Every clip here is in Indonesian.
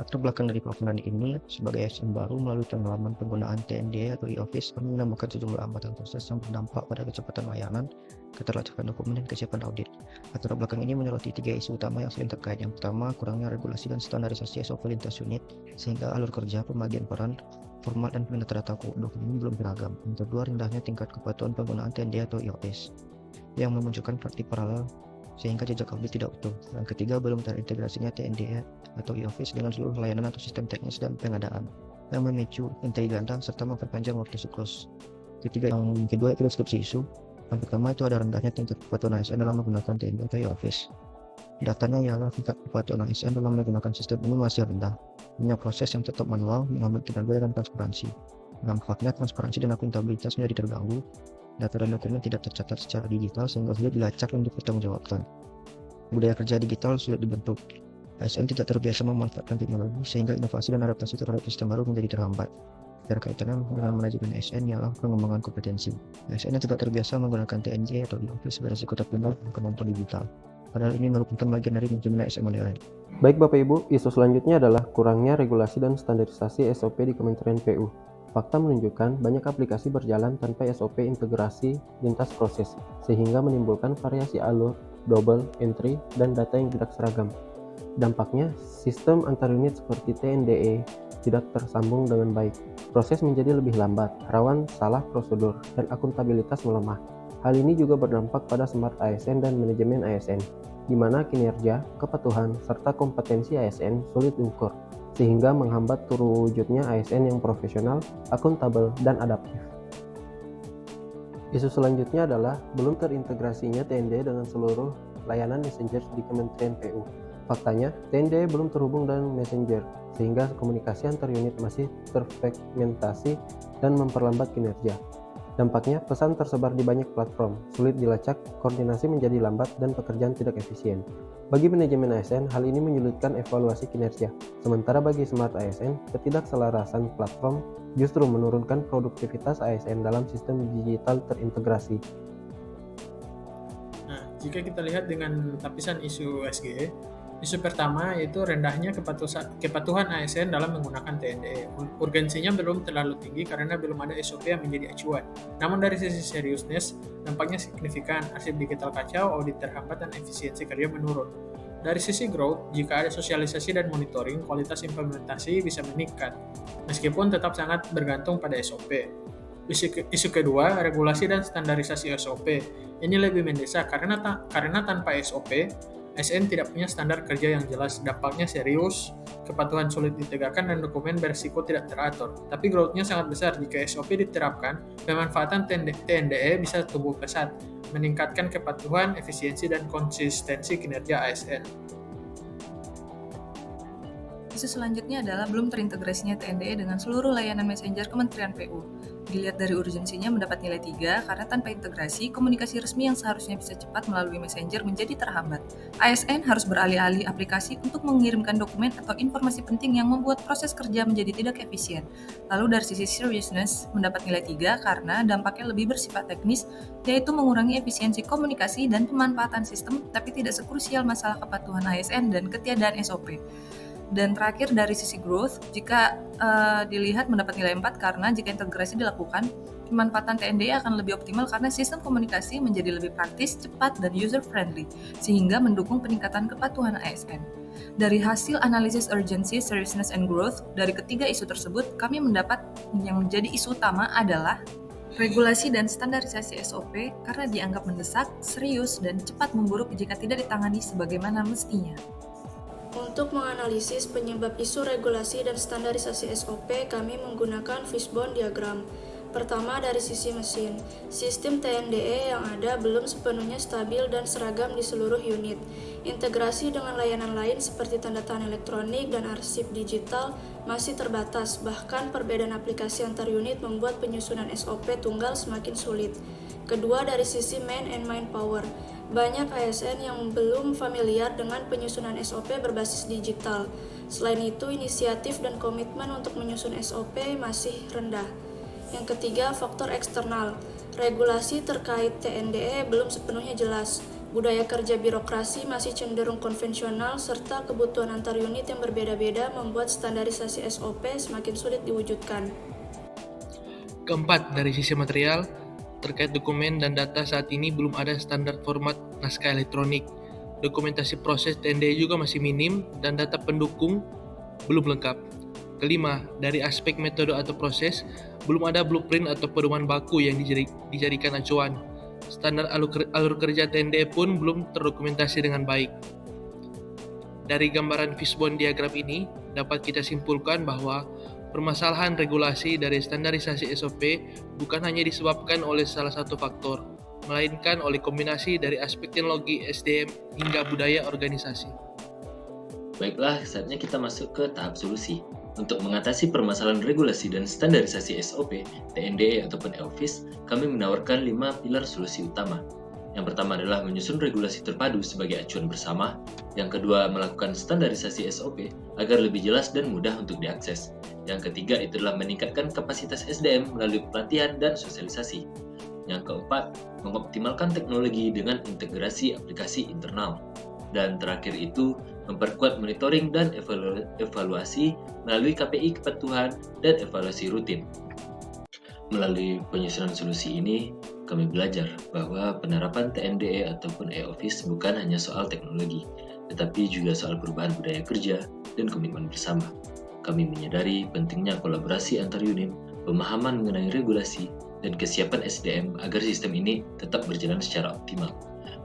Latar belakang dari pelaporan ini, sebagai ASN baru melalui pendalaman penggunaan TNDA atau e-Office, kami menemukan sejumlah hambatan proses yang berdampak pada kecepatan layanan, keterlengkapan dokumen, dan kesiapan audit. Latar belakang ini menyoroti 3 isu utama yang sering terkait. Yang pertama, kurangnya regulasi dan standarisasi SOP lintas unit, sehingga alur kerja, pembagian peran, format, dan metadata dokumen belum beragam. Yang kedua, rendahnya tingkat kepatuhan penggunaan TNDA atau e-Office, yang memunculkan praktik paralel sehingga jejak audit tidak utuh. Yang ketiga, belum terintegrasinya TNDA atau e-Office dengan seluruh layanan atau sistem teknis dan pengadaan, yang memicu interaksi ganda serta memperpanjang waktu siklus. Yang kedua itu deskripsi isu. Yang pertama itu ada rendahnya tingkat kepatuhan ASN dalam menggunakan TNDA atau e-Office. Datanya ialah tingkat kepatuhan ASN dalam menggunakan sistem ini masih rendah. Banyak proses yang tetap manual, menghambat kinerja dan transparansi. Dampaknya transparansi dan akuntabilitas menjadi terganggu. Data dan dokumen tidak tercatat secara digital sehingga sulit dilacak untuk bertanggungjawabkan. Budaya kerja digital sulit dibentuk. ASN tidak terbiasa memanfaatkan teknologi sehingga inovasi dan adaptasi terhadap sistem baru menjadi terhambat. Berkaitan dengan manajemen ASN ialah pengembangan kompetensi. ASN yang tidak terbiasa menggunakan TNJ atau e-Office beresiko tertinggal kemampuan digital. Padahal ini merupakan bagian dari manajemen ASN modern. Baik Bapak Ibu, isu selanjutnya adalah kurangnya regulasi dan standarisasi SOP di Kementerian PU. Fakta menunjukkan banyak aplikasi berjalan tanpa SOP integrasi lintas proses, sehingga menimbulkan variasi alur, double entry, dan data yang tidak seragam. Dampaknya, sistem antar unit seperti TNDE tidak tersambung dengan baik. Proses menjadi lebih lambat, rawan salah prosedur, dan akuntabilitas melemah. Hal ini juga berdampak pada smart ASN dan manajemen ASN, di mana kinerja, kepatuhan, serta kompetensi ASN sulit diukur, sehingga menghambat terwujudnya ASN yang profesional, akuntabel, dan adaptif. Isu selanjutnya adalah belum terintegrasinya TNDE dengan seluruh layanan Messenger di Kementerian PU. Faktanya, TNDE belum terhubung dengan Messenger, sehingga komunikasi antar unit masih terfragmentasi dan memperlambat kinerja. Dampaknya, pesan tersebar di banyak platform, sulit dilacak, koordinasi menjadi lambat, dan pekerjaan tidak efisien. Bagi manajemen ASN, hal ini menyulitkan evaluasi kinerja. Sementara bagi smart ASN, ketidakselarasan platform justru menurunkan produktivitas ASN dalam sistem digital terintegrasi. Nah, jika kita lihat dengan lapisan isu SGE, isu pertama yaitu rendahnya kepatuhan ASN dalam menggunakan TNDE. Urgensinya belum terlalu tinggi karena belum ada SOP yang menjadi acuan. Namun dari sisi seriusness, dampaknya signifikan, arsip digital kacau, audit terhambat, dan efisiensi kerja menurun. Dari sisi growth, jika ada sosialisasi dan monitoring, kualitas implementasi bisa meningkat, meskipun tetap sangat bergantung pada SOP. Isu kedua, regulasi dan standarisasi SOP. Ini lebih mendesak karena tanpa SOP, ASN tidak punya standar kerja yang jelas. Dampaknya serius, kepatuhan sulit ditegakkan, dan dokumen berisiko tidak teratur. Tapi growth-nya sangat besar jika SOP diterapkan. Pemanfaatan TNDE bisa tumbuh pesat, meningkatkan kepatuhan, efisiensi, dan konsistensi kinerja ASN. Isu selanjutnya adalah belum terintegrasinya TNDE dengan seluruh layanan Messenger Kementerian PU. Dilihat dari urgensinya mendapat nilai 3 karena tanpa integrasi, komunikasi resmi yang seharusnya bisa cepat melalui Messenger menjadi terhambat. ASN harus beralih-alih aplikasi untuk mengirimkan dokumen atau informasi penting yang membuat proses kerja menjadi tidak efisien. Lalu dari sisi seriousness mendapat nilai 3 karena dampaknya lebih bersifat teknis, yaitu mengurangi efisiensi komunikasi dan pemanfaatan sistem, tapi tidak sekrusial masalah kepatuhan ASN dan ketiadaan SOP. Dan terakhir dari sisi growth, jika dilihat mendapat nilai 4 karena jika integrasi dilakukan, pemanfaatan TNDE akan lebih optimal karena sistem komunikasi menjadi lebih praktis, cepat, dan user-friendly, sehingga mendukung peningkatan kepatuhan ASN. Dari hasil analisis urgency, seriousness, and growth, dari ketiga isu tersebut, kami mendapat yang menjadi isu utama adalah regulasi dan standarisasi SOP karena dianggap mendesak, serius, dan cepat memburuk jika tidak ditangani sebagaimana mestinya. Untuk menganalisis penyebab isu regulasi dan standarisasi SOP, kami menggunakan fishbone diagram. Pertama, dari sisi mesin. Sistem TNDE yang ada belum sepenuhnya stabil dan seragam di seluruh unit. Integrasi dengan layanan lain seperti tanda tangan elektronik dan arsip digital masih terbatas, bahkan perbedaan aplikasi antar unit membuat penyusunan SOP tunggal semakin sulit. Kedua, dari sisi man and manpower. Banyak ASN yang belum familiar dengan penyusunan SOP berbasis digital. Selain itu, inisiatif dan komitmen untuk menyusun SOP masih rendah. Yang ketiga, faktor eksternal. Regulasi terkait TNDE belum sepenuhnya jelas. Budaya kerja birokrasi masih cenderung konvensional, serta kebutuhan antar unit yang berbeda-beda membuat standarisasi SOP semakin sulit diwujudkan. Keempat, dari sisi material, terkait dokumen dan data saat ini belum ada standar format naskah elektronik. Dokumentasi proses TNDE juga masih minim dan data pendukung belum lengkap. Kelima, dari aspek metode atau proses, belum ada blueprint atau pedoman baku yang dijadikan acuan. Standar alur kerja TNDE pun belum terdokumentasi dengan baik. Dari gambaran fishbone diagram ini, dapat kita simpulkan bahwa permasalahan regulasi dari standarisasi SOP bukan hanya disebabkan oleh salah satu faktor, melainkan oleh kombinasi dari aspek teknologi, SDM, hingga budaya organisasi. Baiklah, saatnya kita masuk ke tahap solusi. Untuk mengatasi permasalahan regulasi dan standarisasi SOP, TNDE ataupun e-office, kami menawarkan 5 pilar solusi utama. Yang pertama adalah menyusun regulasi terpadu sebagai acuan bersama. Yang kedua, melakukan standarisasi SOP agar lebih jelas dan mudah untuk diakses. Yang ketiga, itu adalah meningkatkan kapasitas SDM melalui pelatihan dan sosialisasi. Yang keempat, mengoptimalkan teknologi dengan integrasi aplikasi internal. Dan terakhir itu, memperkuat monitoring dan evaluasi melalui KPI kepatuhan dan evaluasi rutin. Melalui penyusunan solusi ini, kami belajar bahwa penerapan TNDE ataupun e-office bukan hanya soal teknologi, tetapi juga soal perubahan budaya kerja dan komitmen bersama. Kami menyadari pentingnya kolaborasi antar unit, pemahaman mengenai regulasi, dan kesiapan SDM agar sistem ini tetap berjalan secara optimal.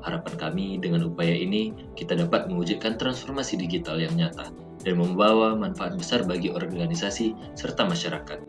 Harapan kami dengan upaya ini, kita dapat mewujudkan transformasi digital yang nyata dan membawa manfaat besar bagi organisasi serta masyarakat.